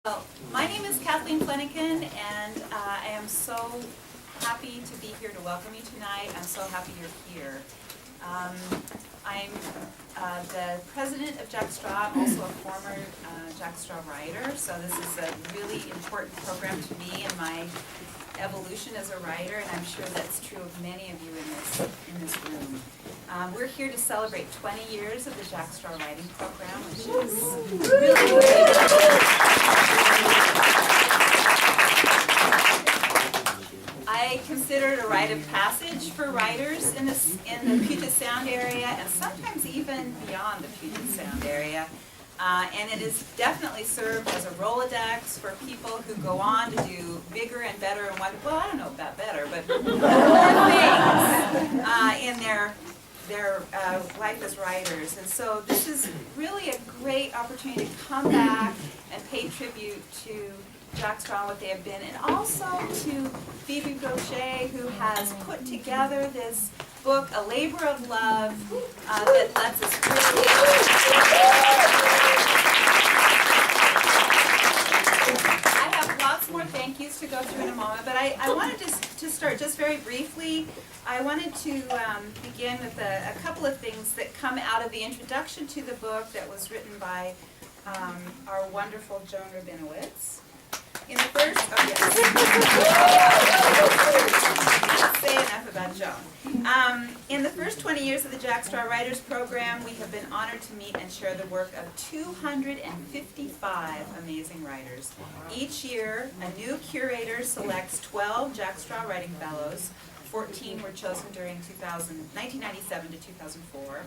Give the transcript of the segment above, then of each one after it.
Well, my name is Kathleen Flenniken, and I am so happy to be here to welcome you tonight. I'm so happy you're here. I'm the president of Jack Straw. I'm also a former Jack Straw writer, so this is a really important program to me in my evolution as a writer, and I'm sure that's true of many of you in this room. We're here to celebrate 20 years of the Jack Straw writing program, which is really I consider it a rite of passage for writers in the Puget Sound area, and sometimes even beyond the Puget Sound area. And it has definitely served as a Rolodex for people who go on to do bigger and better and well, I don't know about better, but more things in their life as writers. And so this is really a great opportunity to come back and pay tribute to Jack Straw, what they have been, and also to Videographer, who has put together this book, A Labor of Love, that lets us really... I have lots more thank yous to go through in a moment, but I wanted to start just very briefly. I wanted to begin with a couple of things that come out of the introduction to the book that was written by our wonderful Joan Fiset. In the first, can't say enough about Joan. In the first 20 years of the Jack Straw Writers Program, we have been honored to meet and share the work of 255 amazing writers. Each year, a new curator selects 12 Jack Straw Writing Fellows. 14 were chosen during 1997 to 2004,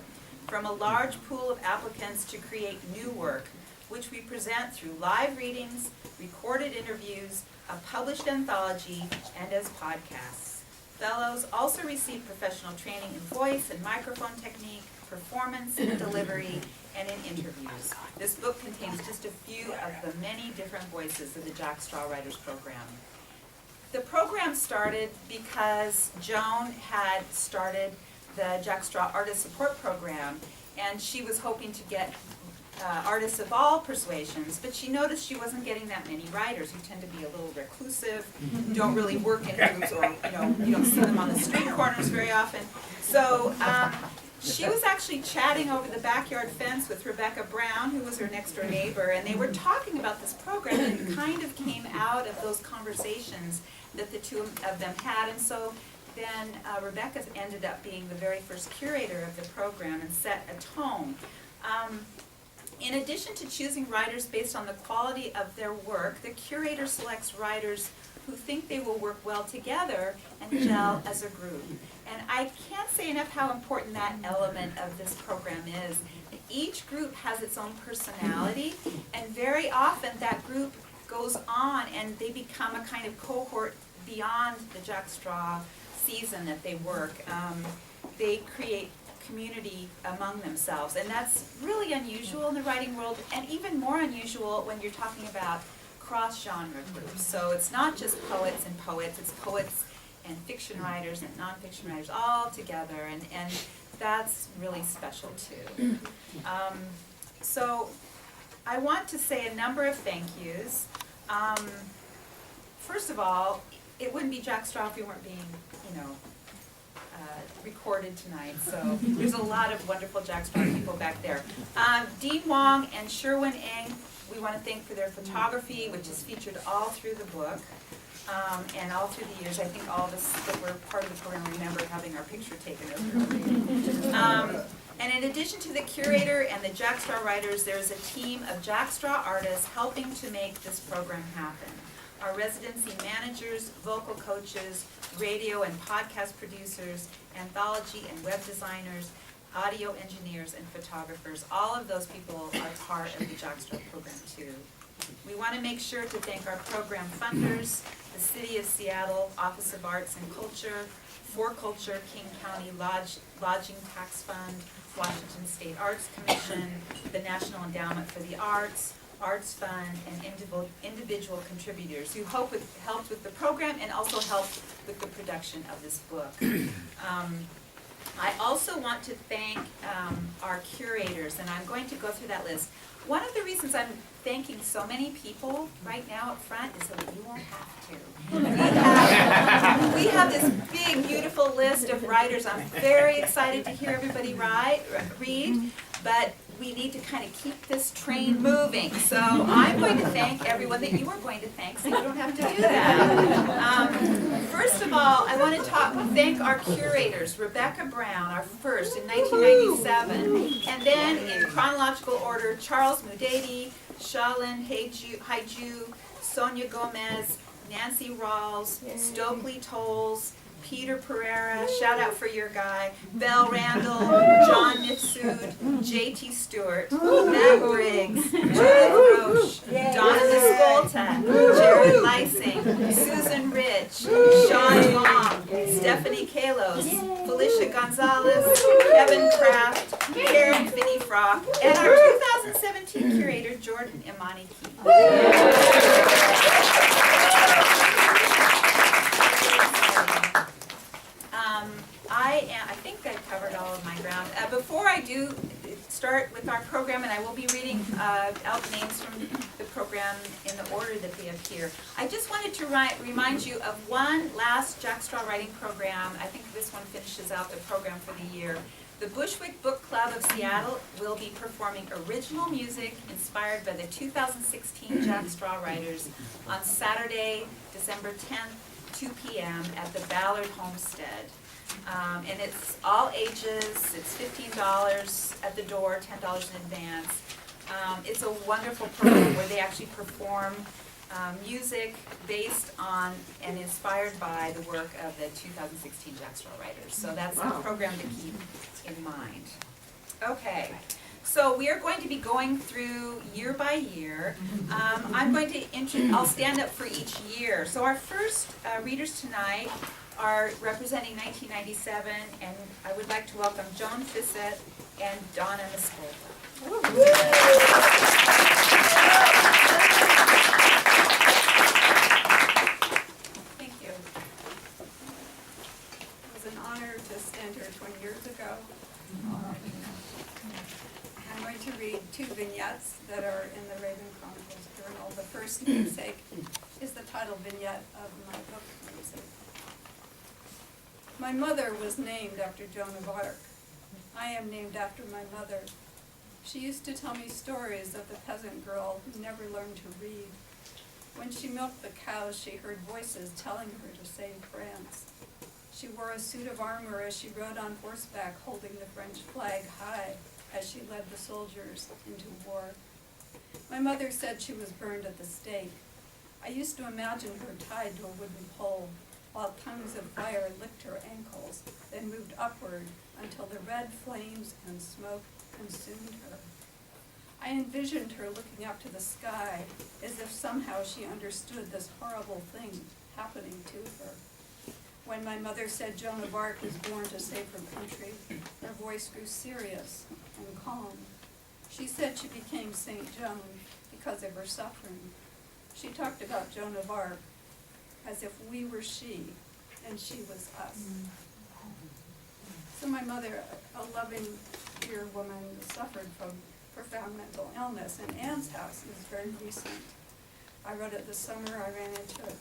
from a large pool of applicants to create new work, which we present through live readings, recorded interviews, a published anthology, and as podcasts. Fellows also receive professional training in voice and microphone technique, performance and delivery, and in interviews. This book contains just a few of the many different voices of the Jack Straw Writers Program. The program started because Joan had started the Jack Straw Artist Support Program, and she was hoping to get artists of all persuasions, but she noticed she wasn't getting that many writers who tend to be a little reclusive, don't really work in groups, or you don't see them on the street corners very often. So she was actually chatting over the backyard fence with Rebecca Brown, who was her next door neighbor, and they were talking about this program, and it kind of came out of those conversations that the two of them had. And so then Rebecca ended up being the very first curator of the program and set a tone. In addition to choosing writers based on the quality of their work, the curator selects writers who think they will work well together and gel as a group. And I can't say enough how important that element of this program is. Each group has its own personality, and very often that group goes on and they become a kind of cohort beyond the Jack Straw season that they work. They create community among themselves, and that's really unusual in the writing world, and even more unusual when you're talking about cross-genre groups. So it's not just poets and poets, it's poets and fiction writers and nonfiction writers all together, and that's really special too. So I want to say a number of thank yous. First of all, it wouldn't be Jack Straw if we weren't being, recorded tonight, so there's a lot of wonderful Jack Straw people back there. Dean Wong and Sherwin Eng, we want to thank for their photography, which is featured all through the book, and all through the years. I think all of us that were part of the program remember having our picture taken over. And in addition to the curator and the Jack Straw writers, there's a team of Jack Straw artists helping to make this program happen. Our residency managers, vocal coaches, radio and podcast producers, anthology and web designers, audio engineers, and photographers. All of those people are part of the Jack Straw program too. We want to make sure to thank our program funders, the City of Seattle Office of Arts and Culture, For Culture, King County Lodging Tax Fund, Washington State Arts Commission, the National Endowment for the Arts, Arts Fund, and individual contributors who helped with the program and also helped with the production of this book. I also want to thank our curators, and I'm going to go through that list. One of the reasons I'm thanking so many people right now up front is so that you won't have to. We have this big, beautiful list of writers. I'm very excited to hear everybody read, but we need to kind of keep this train moving. So I'm going to thank everyone that you are going to thank, so you don't have to do that. First of all, I want to thank our curators, Rebecca Brown, our first in 1997, and then in chronological order, Charles Mudady, Shalin Haiju, Sonia Gomez, Nancy Rawls, Stokely Tolles, Peter Pereira, shout out for your guy, Belle Randall, John Nifsud, J.T. Stewart, Matt Briggs, Judith Roche, Donna Miskolta, Jared Lysing, Susan Rich, Sean Long, Stephanie Kalos, Felicia Gonzalez, Kevin Kraft, Karen Finney Frock, and our 2017 curator, Jordan Imani Key. I think I covered all of my ground. Before I do start with our program, and I will be reading out names from the program in the order that they appear, I just wanted to remind you of one last Jackstraw writing program. I think this one finishes out the program for the year. The Bushwick Book Club of Seattle will be performing original music inspired by the 2016 Jackstraw writers on Saturday, December 10th, 2 p.m. at the Ballard Homestead. And it's all ages, it's $15 at the door, $10 in advance. It's a wonderful program where they actually perform music based on and inspired by the work of the 2016 Jackstraw writers. So that's a program to keep in mind. Okay. So we are going to be going through year by year. I'll stand up for each year. So our first readers tonight are representing 1997, and I would like to welcome Joan Fiset and Donna Miskolta. Thank you. It was an honor to stand here 20 years ago. I'm going to read two vignettes that are in the Raven Chronicles journal. The first, Namesake, is the title vignette of my book, Namesake. My mother was named after Joan of Arc. I am named after my mother. She used to tell me stories of the peasant girl who never learned to read. When she milked the cows, she heard voices telling her to save France. She wore a suit of armor as she rode on horseback, holding the French flag high as she led the soldiers into war. My mother said she was burned at the stake. I used to imagine her tied to a wooden pole, while tongues of fire licked her ankles, then moved upward until the red flames and smoke consumed her. I envisioned her looking up to the sky, as if somehow she understood this horrible thing happening to her. When my mother said Joan of Arc was born to save her country, her voice grew serious and calm. She said she became St. Joan because of her suffering. She talked about Joan of Arc as if we were she and she was us. So my mother, a loving, dear woman, suffered from profound mental illness, and Anne's house is very recent. I wrote it this summer. I ran into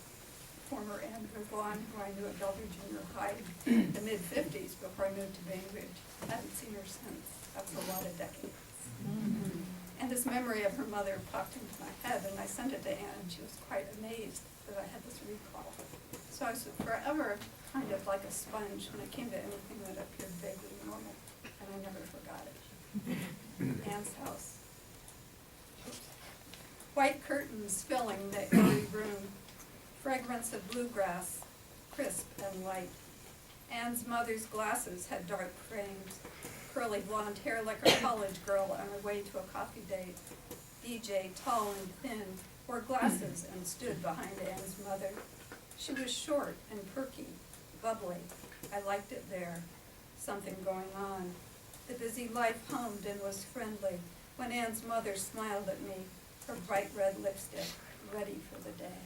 former Anne Griswan, who I knew at Bellevue Junior High in the mid-50s before I moved to Bainbridge. I haven't seen her since. That's a lot of decades. And this memory of her mother popped into my head, and I sent it to Anne, and she was quite amazed that I had this recall. So I was forever kind of like a sponge when it came to anything that appeared vaguely normal, and I never forgot it. Anne's house. Oops. White curtains filling the airy room, fragrance of bluegrass, crisp and light. Anne's mother's glasses had dark frames, curly blonde hair like a college girl on her way to a coffee date. DJ, tall and thin, wore glasses and stood behind Anne's mother. She was short and perky, bubbly. I liked it there. Something going on. The busy life hummed and was friendly when Anne's mother smiled at me, her bright red lipstick ready for the day.